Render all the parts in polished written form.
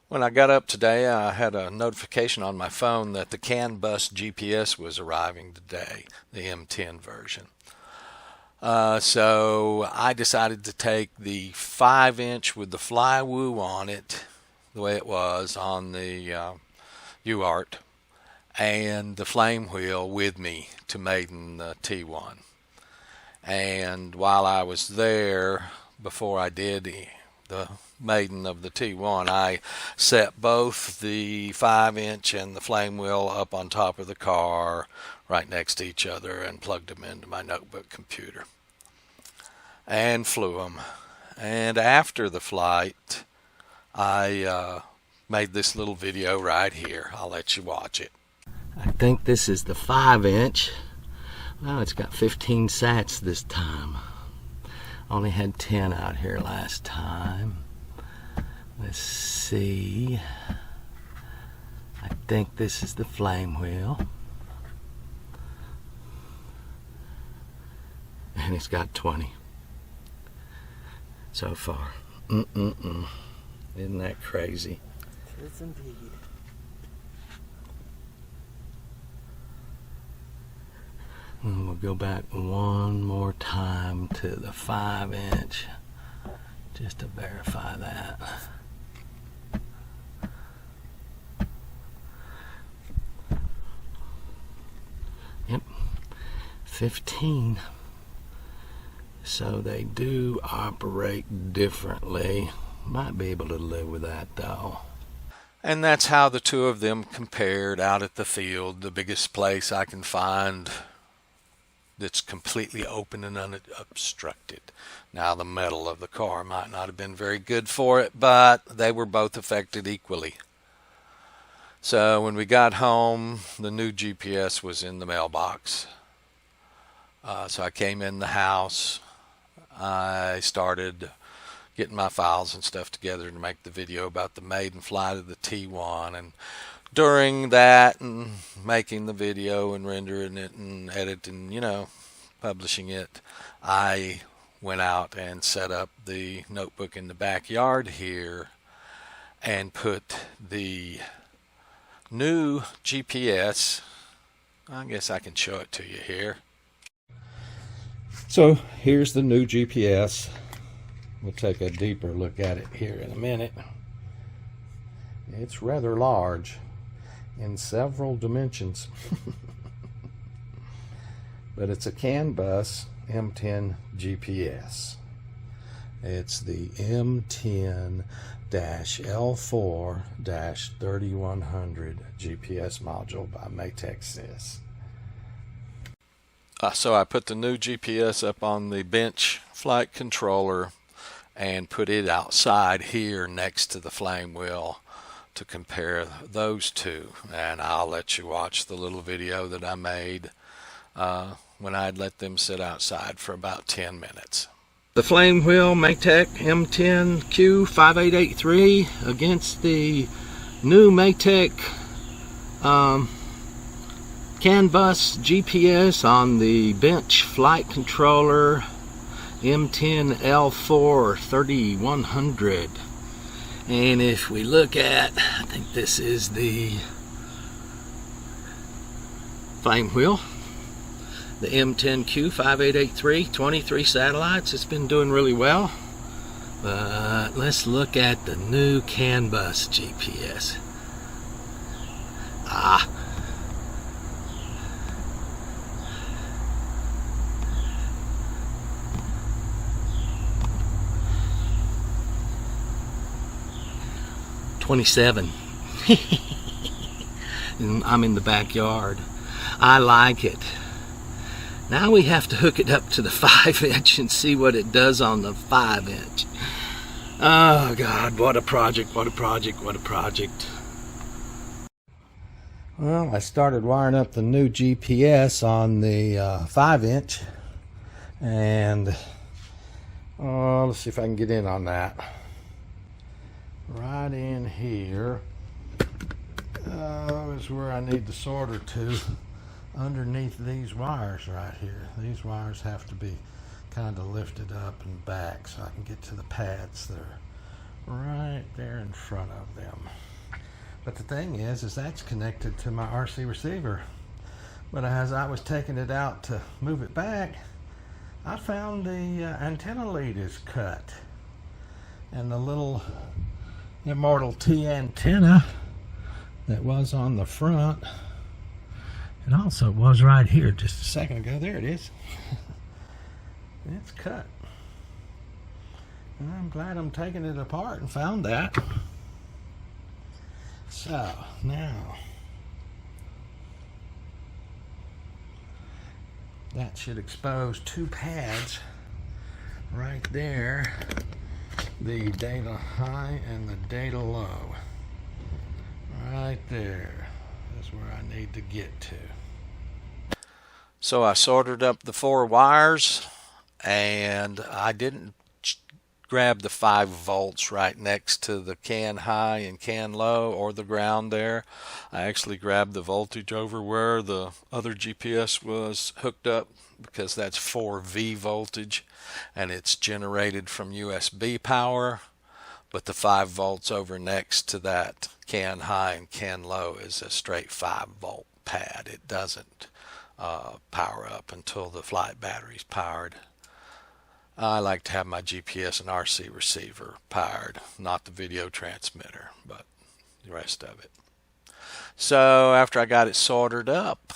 When I got up today, I had a notification on my phone that the CAN bus GPS was arriving today, the M10 version. So I decided to take the 5-inch with the flywoo on it, the way it was on the UART, and the flame wheel with me to maiden the T1. And while I was there, before I did the maiden of the T1, I set both the 5-inch and the flame wheel up on top of the car right next to each other and plugged them into my notebook computer and flew them. And after the flight, I made this little video right here. I'll let you watch it. I think this is the 5-inch. Well, it's got 15 sats this time. Only had 10 out here last time. Let's see. I think this is the flame wheel. And it's got 20 so far. Isn't that crazy? It is indeed. And we'll go back one more time to the 5-inch just to verify that. Yep, 15. So they do operate differently. Might be able to live with that though. And that's how the two of them compared out at the field, the biggest place I can find that's completely open and unobstructed. Now, the metal of the car might not have been very good for it, but they were both affected equally. So when we got home, the new GPS was in the mailbox. So I came in the house. I started getting my files and stuff together to make the video about the maiden flight of the T1. And during that and making the video and rendering it and editing, publishing it, I went out and set up the notebook in the backyard here and put the new GPS. I guess I can show it to you here. So here's the new GPS. We'll take a deeper look at it here in a minute. It's rather large in several dimensions. But it's a CAN bus M10 GPS. It's the M10-L4-3100 GPS module by Matexis. So I put the new GPS up on the bench flight controller and put it outside here next to the flame wheel to compare those two. And I'll let you watch the little video that I made when I'd let them sit outside for about 10 minutes. The flame wheel Maytech M10Q 5883 against the new Maytech CAN bus GPS on the bench flight controller M10L4 3100. And if we look at, I think this is the flame wheel, the M10Q 5883, 23 satellites. It's been doing really well. But let's look at the new CAN bus GPS. 27. I'm in the backyard. I like it. Now we have to hook it up to the 5-inch and see what it does on the 5-inch. Oh God, what a project, what a project, what a project. Well, I started wiring up the new GPS on the 5-inch, and let's see if I can get in on that. Right in here is where I need the solder to, underneath these wires right here. These wires have to be kind of lifted up and back so I can get to the pads that are right there in front of them. But the thing is that's connected to my RC receiver. But as I was taking it out to move it back, I found the antenna lead is cut. And the little Immortal T antenna that was on the front, it also was right here just a second ago. There it is. It's cut. And I'm glad I'm taking it apart and found that. So now that should expose two pads right there, the data high and the data low. Right there. That's where I need to get to. So I sorted up the 4 wires, and I didn't grab the 5 volts right next to the can high and can low or the ground there. I actually grabbed the voltage over where the other GPS was hooked up, because that's 4V voltage and it's generated from USB power. But the 5 volts over next to that can high and can low is a straight 5 volt pad. It doesn't power up until the flight battery's powered. I like to have my GPS and RC receiver powered, not the video transmitter, but the rest of it. So after I got it soldered up,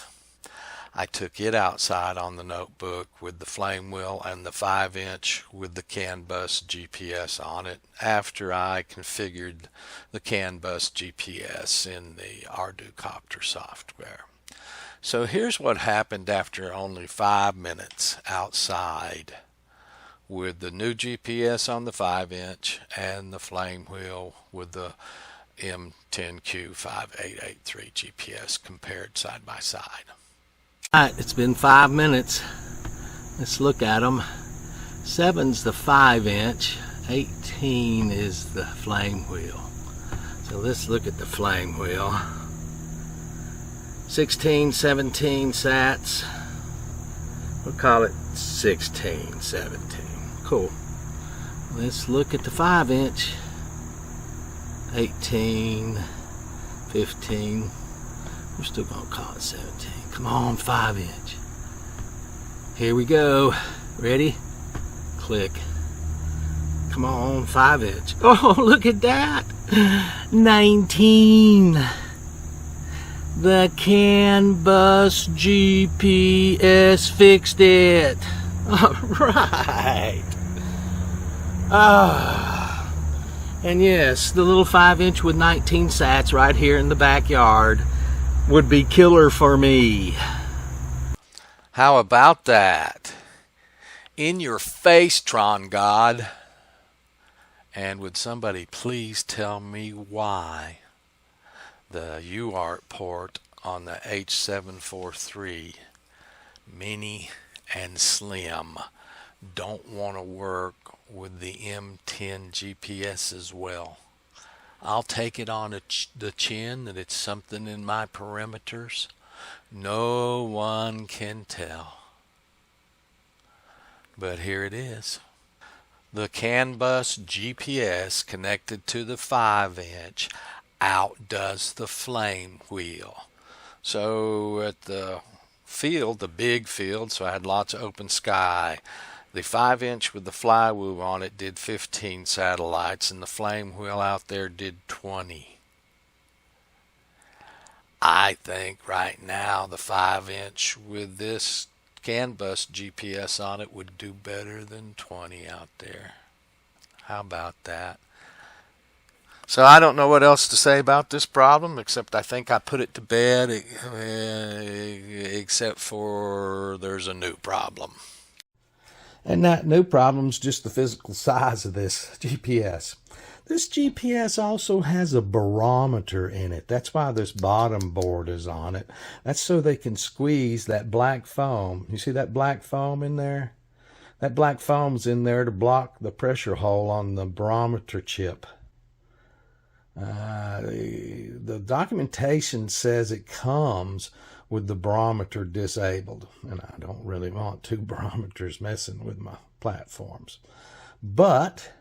I took it outside on the notebook with the flame wheel and the 5-inch with the CAN bus GPS on it, after I configured the CAN bus GPS in the Arducopter software. So here's what happened after only 5 minutes outside with the new GPS on the 5-inch and the flame wheel with the M10Q 5883 GPS compared side by side. Alright, it's been 5 minutes. Let's look at them. 7's the 5-inch, 18 is the flame wheel. So let's look at the flame wheel. 16, 17 sats. We'll call it 16, 17. Cool. Let's look at the 5-inch. 18, 15. We're still going to call it 17. Come on, 5-inch. Here we go. Ready? Click. Come on, 5-inch. Oh, look at that. 19. The CAN bus GPS fixed it. All right. And yes, the little 5-inch with 19 sats right here in the backyard would be killer for me. How about that? In your face, Tron God. And would somebody please tell me why the UART port on the H743 Mini and Slim don't want to work with the M10 GPS as well? I'll take it on the chin that it's something in my perimeters. No one can tell. But here it is. The CAN bus GPS connected to the 5-inch outdoes the flame wheel. So at the field, the big field, so I had lots of open sky, the 5-inch with the flywheel on it did 15 satellites, and the flame wheel out there did 20. I think right now the 5-inch with this CAN bus GPS on it would do better than 20 out there. How about that? So I don't know what else to say about this problem, except I think I put it to bed, except for there's a new problem. And that new problem's just the physical size of this GPS. This GPS also has a barometer in it. That's why this bottom board is on it. That's so they can squeeze that black foam. You see that black foam in there? That black foam's in there to block the pressure hole on the barometer chip. The documentation says it comes with the barometer disabled, and I don't really want 2 barometers messing with my platforms. But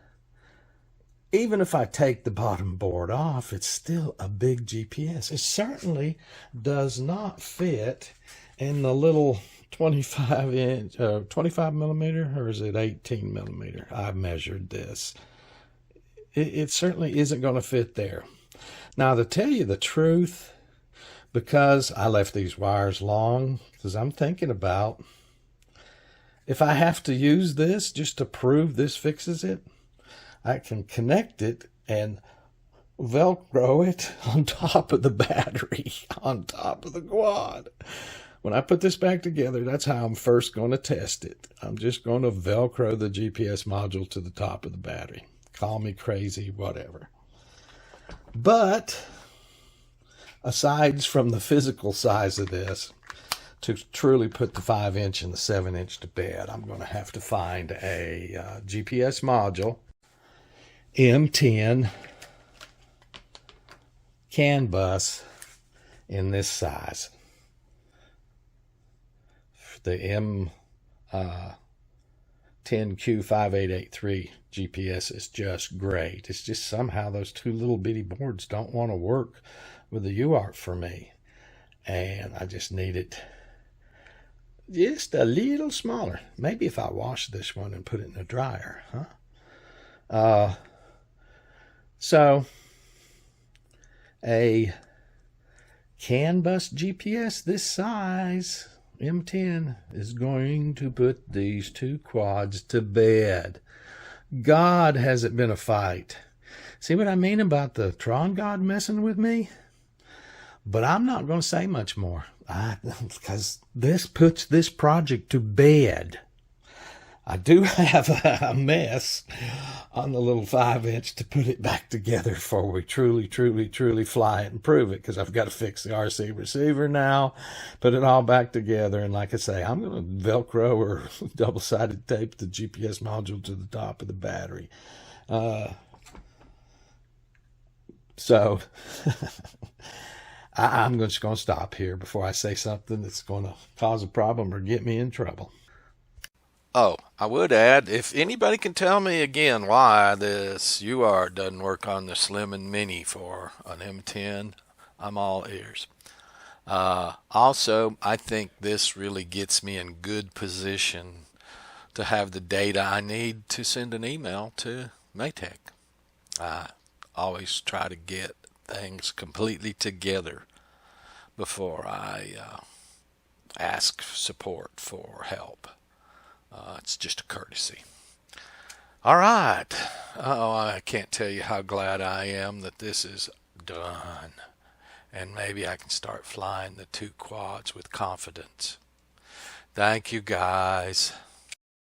even if I take the bottom board off, it's still a big GPS. It certainly does not fit in the little 25 millimeter, or is it 18 millimeter? I measured this. It certainly isn't going to fit there. Now, to tell you the truth, because I left these wires long, because I'm thinking about if I have to use this just to prove this fixes it, I can connect it and Velcro it on top of the battery, on top of the quad. When I put this back together, that's how I'm first going to test it. I'm just going to Velcro the GPS module to the top of the battery. Call me crazy, whatever. But aside from the physical size of this, to truly put the 5-inch and the 7-inch to bed, I'm going to have to find a GPS module, M10 CAN bus in this size. The M10Q 5883 GPS is just great. It's just somehow those two little bitty boards don't want to work with the UART for me. And I just need it just a little smaller. Maybe if I wash this one and put it in the dryer, huh? So a CAN bus GPS this size, M10, is going to put these two quads to bed. God, has it been a fight. See what I mean about the Tron God messing with me? But I'm not going to say much more, because this puts this project to bed. I do have a mess on the little 5-inch to put it back together before we truly fly it and prove it, because I've got to fix the RC receiver now, put it all back together, and like I say, I'm going to Velcro or double-sided tape the GPS module to the top of the battery. So I'm just going to stop here before I say something that's going to cause a problem or get me in trouble. Oh, I would add, if anybody can tell me again why this UART doesn't work on the Slim and Mini for an M10, I'm all ears. Also, I think this really gets me in good position to have the data I need to send an email to Maytech. I always try to get things completely together before I ask support for help. It's just a courtesy. All right. Oh, I can't tell you how glad I am that this is done. And maybe I can start flying the two quads with confidence. Thank you, guys.